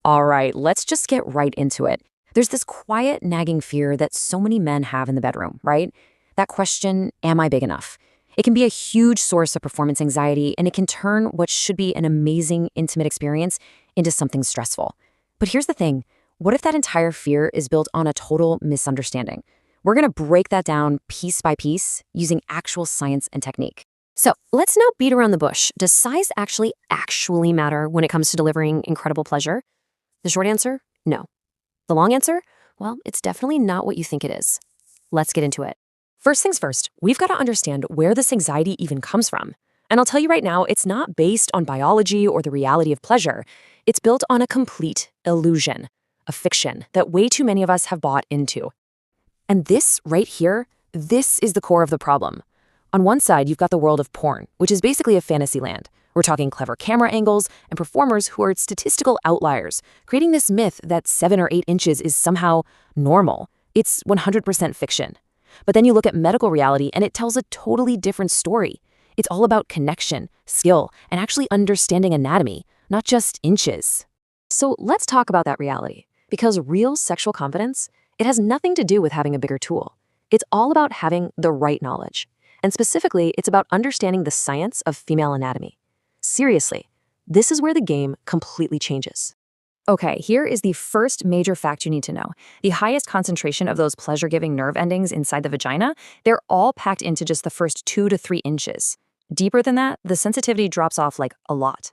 All right, let's just get right into it. There's this quiet, nagging fear that so many men have in the bedroom, right? That question, am I big enough? It can be a huge source of performance anxiety, and it can turn what should be an amazing, intimate experience into something stressful. But here's the thing. What if that entire fear is built on a total misunderstanding? We're going to break that down piece by piece using actual science and technique. So let's not beat around the bush. Does size actually matter when it comes to delivering incredible pleasure? The short answer, no. The long answer, well, it's definitely not what you think it is. Let's get into it. First things first, we've got to understand where this anxiety even comes from. And I'll tell you right now, it's not based on biology or the reality of pleasure. It's built on a complete illusion, a fiction that way too many of us have bought into. And this right here, this is the core of the problem. On one side, you've got the world of porn, which is basically a fantasy land. We're talking clever camera angles and performers who are statistical outliers, creating this myth that 7 or 8 inches is somehow normal. It's 100% fiction. But then you look at medical reality and it tells a totally different story. It's all about connection, skill, and actually understanding anatomy, not just inches. So let's talk about that reality, because real sexual confidence, it has nothing to do with having a bigger tool. It's all about having the right knowledge. And specifically, it's about understanding the science of female anatomy. Seriously, this is where the game completely changes. Okay, here is the first major fact you need to know. The highest concentration of those pleasure-giving nerve endings inside the vagina, they're all packed into just the first 2 to 3 inches. Deeper than that, the sensitivity drops off like a lot.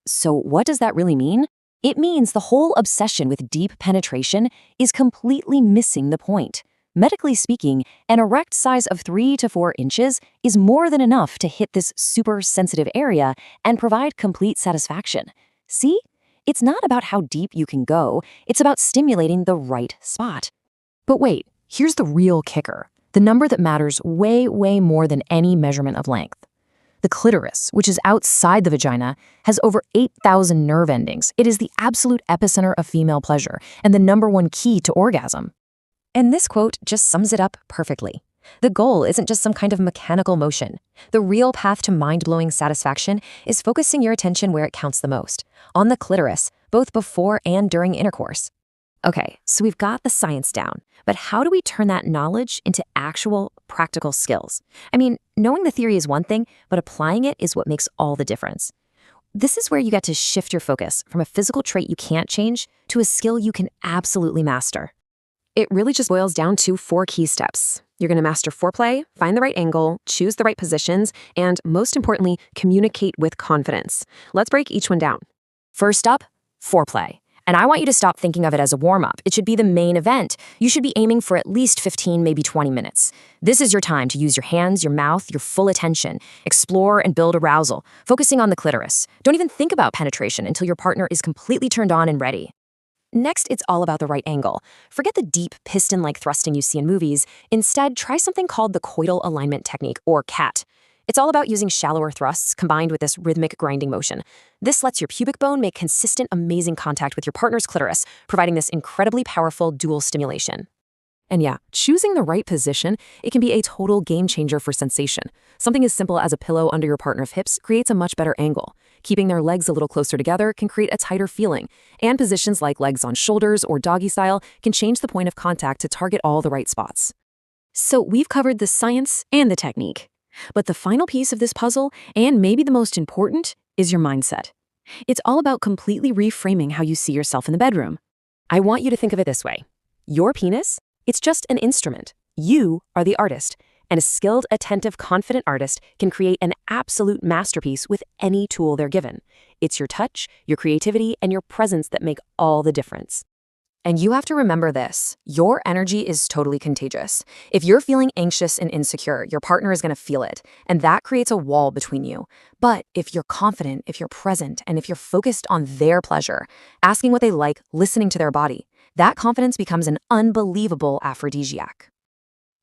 So what does that really mean? It means the whole obsession with deep penetration is completely missing the point. Medically speaking, an erect size of 3 to 4 inches is more than enough to hit this super sensitive area and provide complete satisfaction. See? It's not about how deep you can go, it's about stimulating the right spot. But wait, here's the real kicker. The number that matters way more than any measurement of length. The clitoris, which is outside the vagina, has over 8,000 nerve endings. It is the absolute epicenter of female pleasure and the #1 key to orgasm. And this quote just sums it up perfectly. The goal isn't just some kind of mechanical motion. The real path to mind-blowing satisfaction is focusing your attention where it counts the most, on the clitoris, both before and during intercourse. Okay, so we've got the science down, but how do we turn that knowledge into actual, practical skills? I mean, knowing the theory is one thing, but applying it is what makes all the difference. This is where you get to shift your focus from a physical trait you can't change to a skill you can absolutely master. It really just boils down to 4 key steps. You're going to master foreplay, find the right angle, choose the right positions, and most importantly, communicate with confidence. Let's break each one down. First up, foreplay. And I want you to stop thinking of it as a warm-up. It should be the main event. You should be aiming for at least 15, maybe 20 minutes. This is your time to use your hands, your mouth, your full attention. Explore and build arousal, focusing on the clitoris. Don't even think about penetration until your partner is completely turned on and ready. Next, it's all about the right angle. Forget the deep, piston-like thrusting you see in movies. Instead, try something called the Coital Alignment Technique, or C.A.T. It's all about using shallower thrusts combined with this rhythmic grinding motion. This lets your pubic bone make consistent, amazing contact with your partner's clitoris, providing this incredibly powerful dual stimulation. And yeah, choosing the right position, it can be a total game changer for sensation. Something as simple as a pillow under your partner's hips creates a much better angle. Keeping their legs a little closer together can create a tighter feeling. And positions like legs on shoulders or doggy style can change the point of contact to target all the right spots. So we've covered the science and the technique. But the final piece of this puzzle, and maybe the most important, is your mindset. It's all about completely reframing how you see yourself in the bedroom. I want you to think of it this way. Your penis? It's just an instrument. You are the artist, and a skilled, attentive, confident artist can create an absolute masterpiece with any tool they're given. It's your touch, your creativity, and your presence that make all the difference. And you have to remember this. Your energy is totally contagious. If you're feeling anxious and insecure, your partner is going to feel it, and that creates a wall between you. But if you're confident, if you're present, and if you're focused on their pleasure, asking what they like, listening to their body, that confidence becomes an unbelievable aphrodisiac.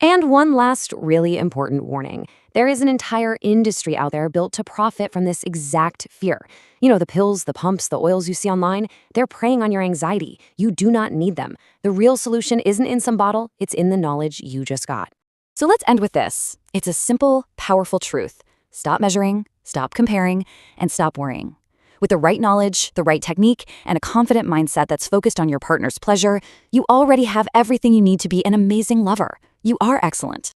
And one last really important warning. There is an entire industry out there built to profit from this exact fear. You know, the pills, the pumps, the oils you see online, they're preying on your anxiety. You do not need them. The real solution isn't in some bottle, it's in the knowledge you just got. So let's end with this. It's a simple, powerful truth. Stop measuring, stop comparing, and stop worrying. With the right knowledge, the right technique, and a confident mindset that's focused on your partner's pleasure, you already have everything you need to be an amazing lover. You are excellent.